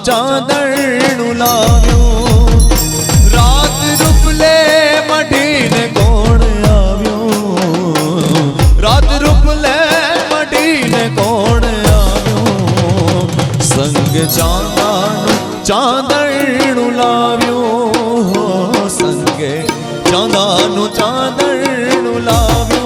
ચાંદણું લાવ્યું રાત રૂપલે મઢીને કોણ આવ્યો રાત રૂપલે મઢીને કોણ આવ્યો સંગ ચાંદાનું ચાંદણું લાવ્યું સંગે ચાંદાનું ચાંદણું લાવ્યું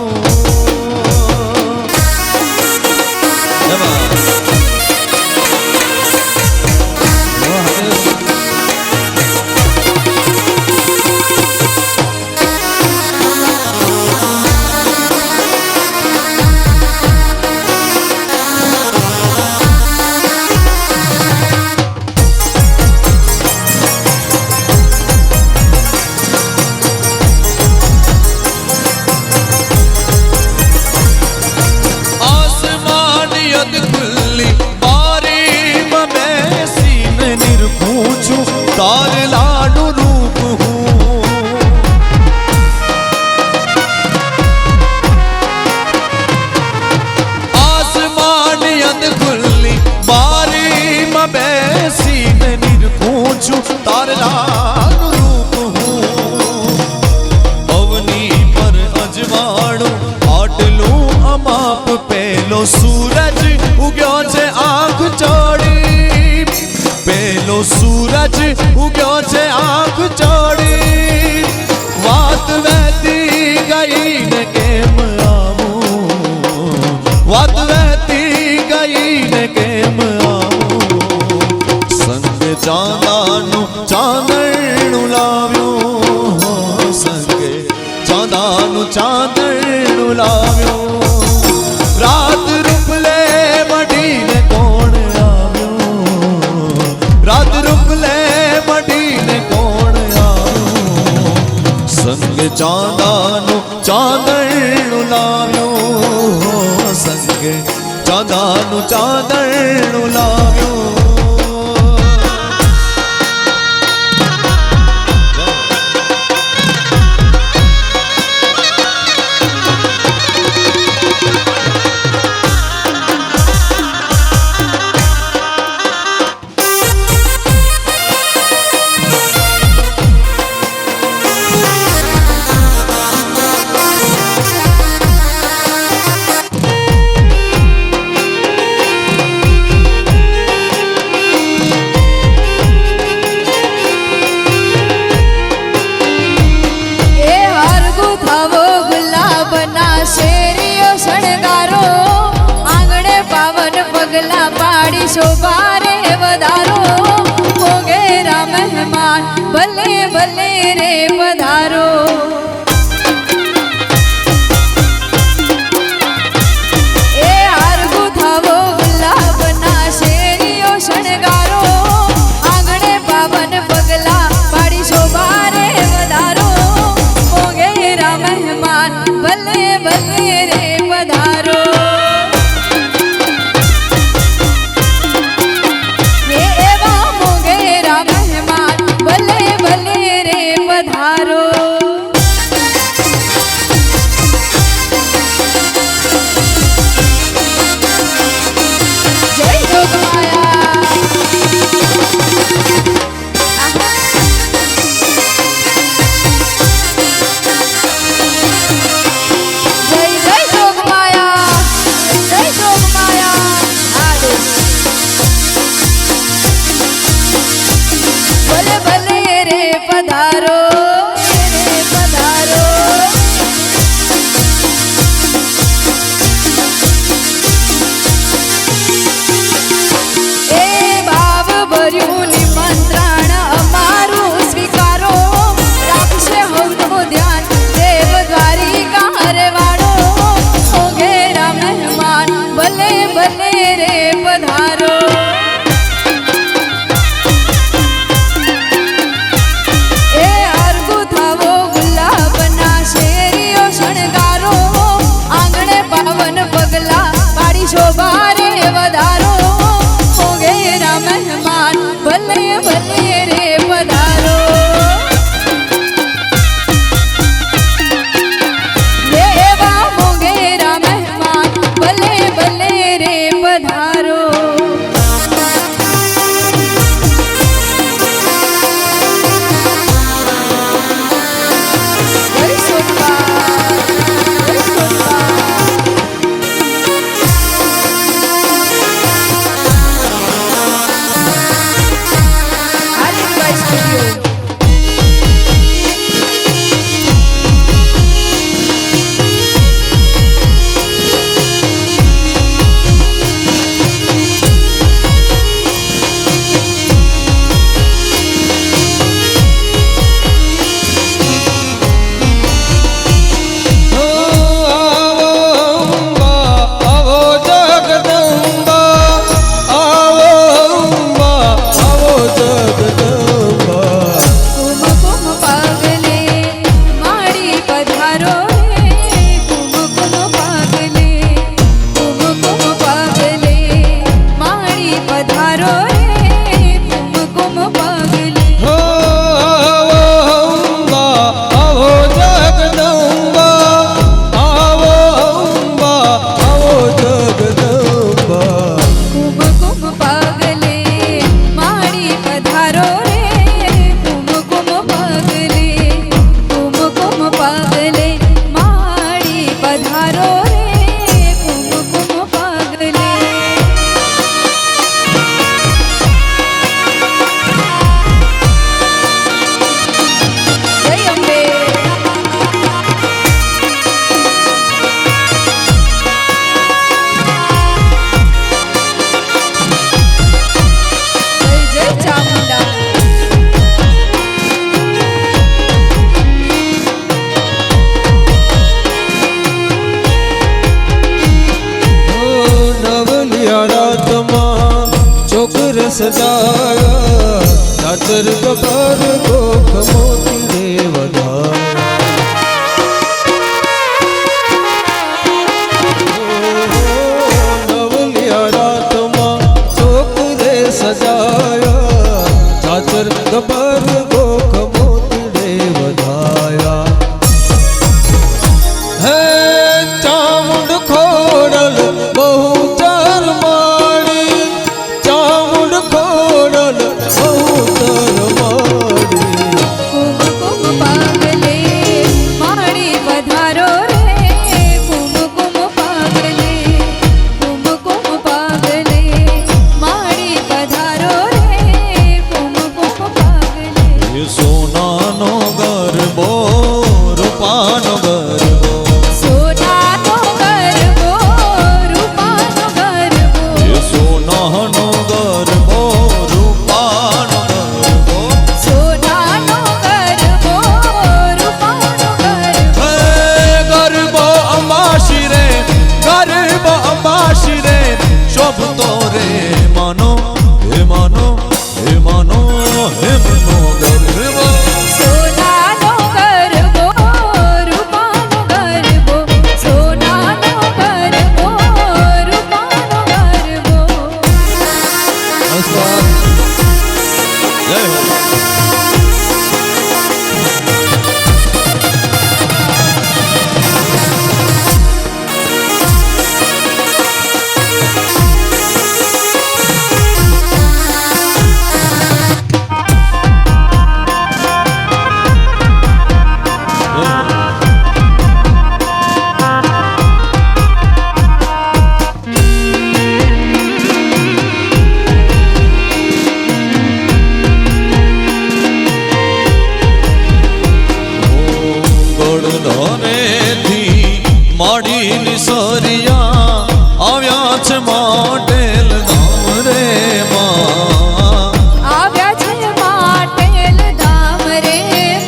तार लाडू रूप हूँ आसमान यद खुली बारी में बैसी मैं निरखूं छू तार लाडू रूप हूँ अवनी पर अजवाड़ो आटलू अमाप पेलो सूरज उग्यो छे आँख चोड़ी पेलो सूरज उग्यो छे आँख चोड़ी वात वहती गई ने केम आवूं वात वहती गई ने केम आवूं संग चांदानु चांदणुं लाव्यो संगे चांदानु चांदणुं लाव्यो रात रूपले मढीने कोण रात रूपले मढीने कोण આવ્યો સંગ ચાંદાનું ચાંદણું લાવ્યો સંગ ચાંદાનું ચાંદણું લાવ્યો पगला पाड़ी शोभा रे वधारो मोगेरा मेहमान भले भले रे पधारो ए हार गुथावो गुलाबना शेरियो शणगारो आंगणे पावन पगला पाड़ी शोभा रे वधारो मोगेरा मेहमान भले भले रे पधारो पधारो रे पधारो ए भाव भर्યું निमंत्रण અમારું સ્વીકારો રાખશે હવનું ધ્યાન દેવ દ્વારિકા રે વાળો મોગેરા મહેમાન ભલે ભલે રે પધારો ए हर સજાયા ચાચર કબર ગોખ મોતી રે વધાયા નવલિયા રાતમાં ચોક રે સજાયા ચાચર કબર ગોખ મોતી રે વધાયા હે ચામુંડ ખોડલ બહુ ચાર માડી ચામુંડ ખોડલ બહુ તર માડી કુમકુમ પાગલે માડી પધારો રે કુમકુમ પાગલે માડી પધારો રે કુમકુમ પાગલે એ સોનાનો ગરબો રૂપાનો ગરબો સોનાનો ગરબો રૂપાનો ગરબો એ સોનાનો ગરબો રૂપાનો ગરબો સોનાનો ગરબો રૂપાનો ગરબો હે ગરબો અંબાશી રે શોભતો રે માનો હે માનો હે માનો હે મનો ગરબો સોનાનો ગરબો રૂપાનો ગરબો સોનાનો ગરબો રૂપાનો ગરબો જય હો ગોળધોરેથી માડીની સોરિયા આવ્યા છે મોટેલ ધામ રે માં આવ્યા છે માટેલ ધામ રે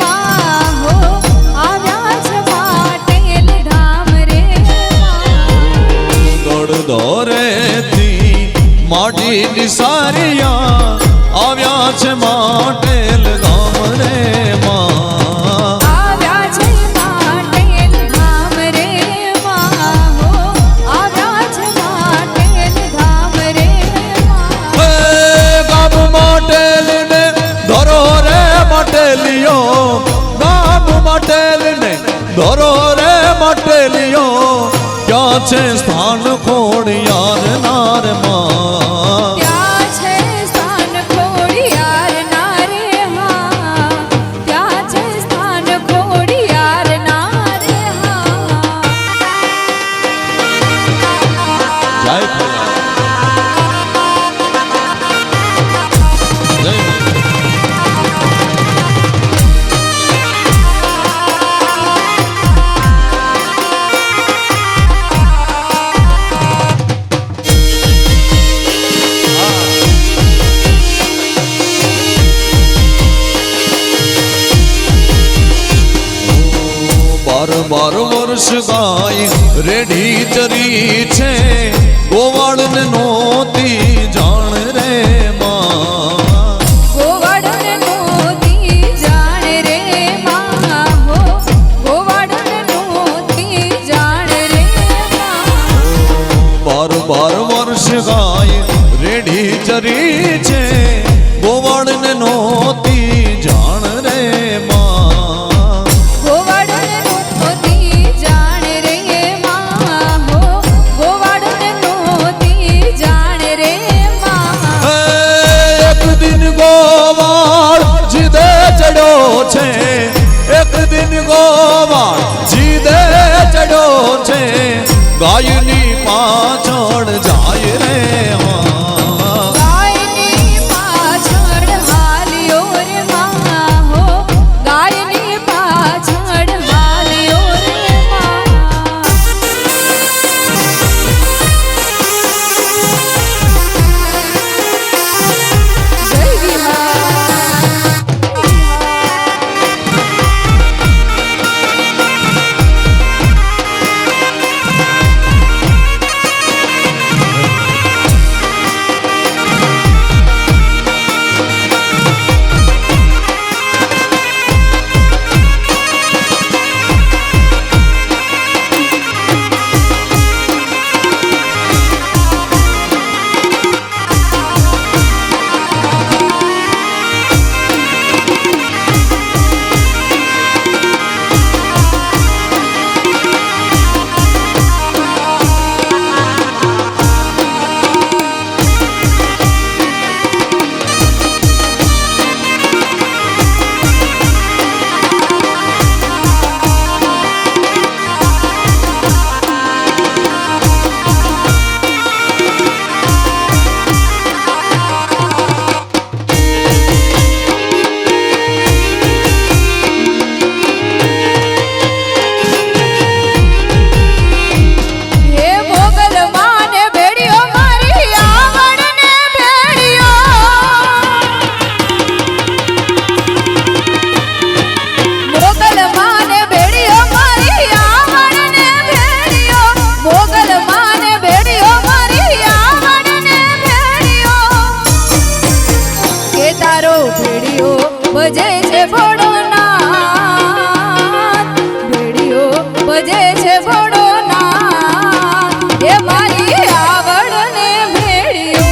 માં હો આવ્યા છે માટેલ ધામ રે માં ગોળધોરેથી માડીની સારિયા આવ્યા છે મોટેલ ધામ રે માં આવ્યા છે માટેલ ધામ રે માં હો આવ્યા છે માટેલ ધામ રે માં હે ગામ મોટેલ ને ધરો રે મોટેલિયો ગામ મોટેલ ને ધરો રે મોટેલિયો ક્યાં છે સ્થાન ખોડિયાર નાર માં ત્યાં છે સ્થાન ખોડિયાર ના રે હા ત્યાં છે સ્થાન ખોડિયાર ના રે હા જય ભોળા. જય બાર વર્ષ ગાય રેડી ચરી છે ગોવાળ ને નોતી જાણ રે માં ગોવાળને નોતી જાણ રે માં હો ગોવાળને નોતી જાણ રે માં બાર વર્ષ ગાય રેડી ચરી છે ગોવાળ ને નોતી જાણ રે માં ગોવાળને નોતી જાણ રે માં હો ગોવાળને નોતી જાણ રે માં હે, એક દિન ગોવાળ જીદે ચડ્યો છે એક દિન ગોવાળ જીદે ચડ્યો છે ગાયની પાછળ જાય રે માં ગાયની પાછળ હાલ્યો રે માં હો ગાયની પાછળ હાલ્યો રે માં જય વિહાર ભોળો નાથ, ભેળીઓ ભજે છે ભોળો નાથ, એ મારી આવડને ભેળીઓ.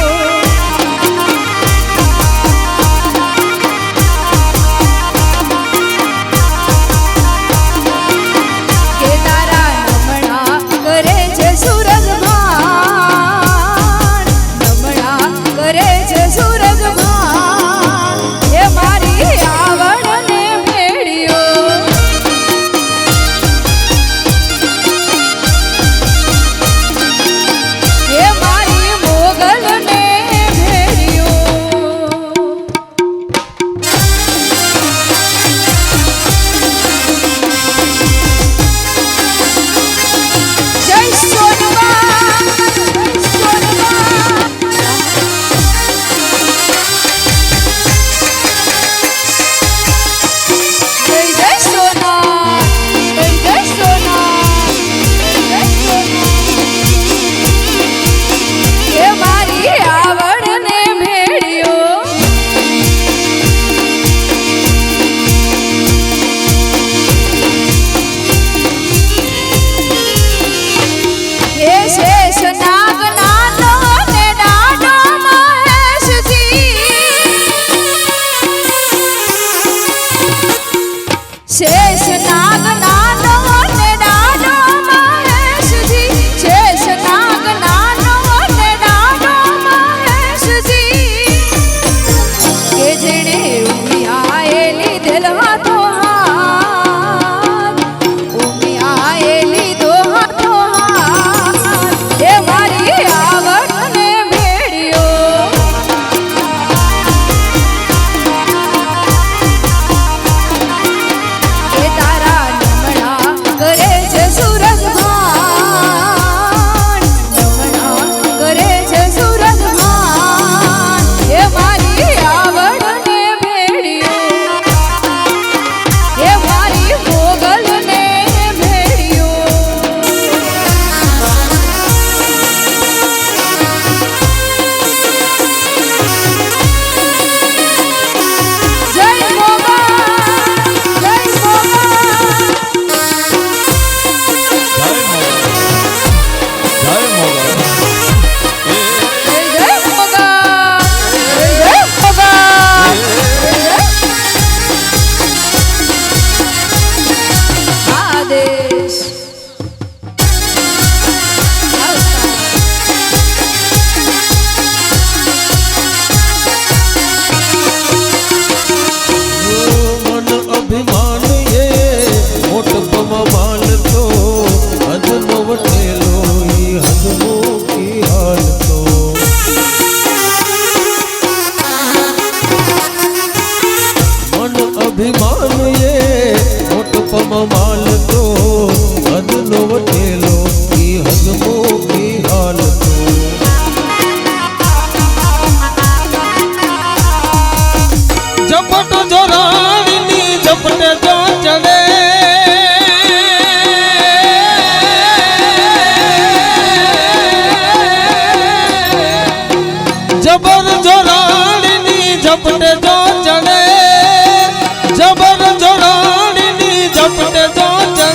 કે તારા નમણા કરે છે સૂરજ ભાન, નમણા કરે છે સૂરજ ભાન, એ મારી આવડને ભેળીઓ. એ મારી મોગલને ભેળીઓ. જય સોનવા, જય સોનવા. જય જય સોના, જય જય સોના, જય સોના. એ મારી આવડને ભેળીઓ. હે શેષ નાગ નાનો ને ડાડો મહેશજી, શેષ નાગ નાનો ને ડાડો મહેશજી, શેષ નાગ નાનો ને ડાડો મહેશજી, કે જેણે ઉમિયાએ લીધેલ હાથો હાથ, ઉમિયાએ લીધો હાથો હાથ, એ મારી આવડને ભેળીઓ. કે તારા નમણા કરે છે સૂરજ ભાન, નમણા કરે છે સૂરજ ભાન, એ મારી આવડને ભેળીઓ. એ મારી મોગલને ભેળીઓ. જય મોગલ, જય મોગલ. જય મોગલ, જય મોગલ. જય જય મોગલ, જય જય મોગલ, જય જય. આદેશ મન અભિમાન એ મોટપમાં માનતો, હદનો વટેલો ઈ હદમુખી હાલતો. મન અભિમાન એ મોટપમાં માનતો, હદનો વટેલો ઈ હદમુખી હાલતો. ઝપટ જોરાણીની ઝપટે જો ચડે, જબર જોરાણીની ઝપટે જો ચડે, જબર જોરાણીની ઝપટે જો ચડે,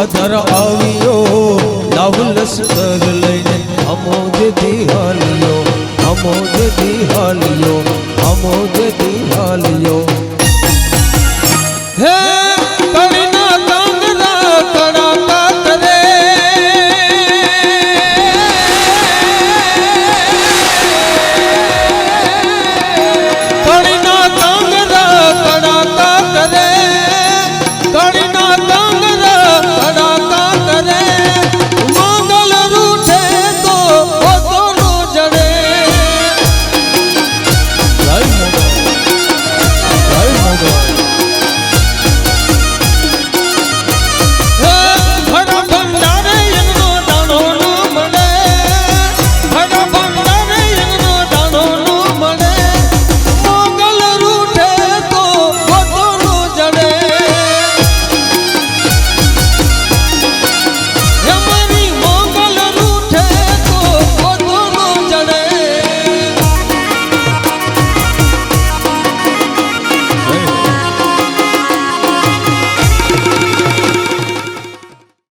ગંગાધર આવ્યો લાવ લશ્કર લઈને અમોજ દિહાલ્યો અમોજ દિહાલ્યો અમોજ દિહાલ્યો હે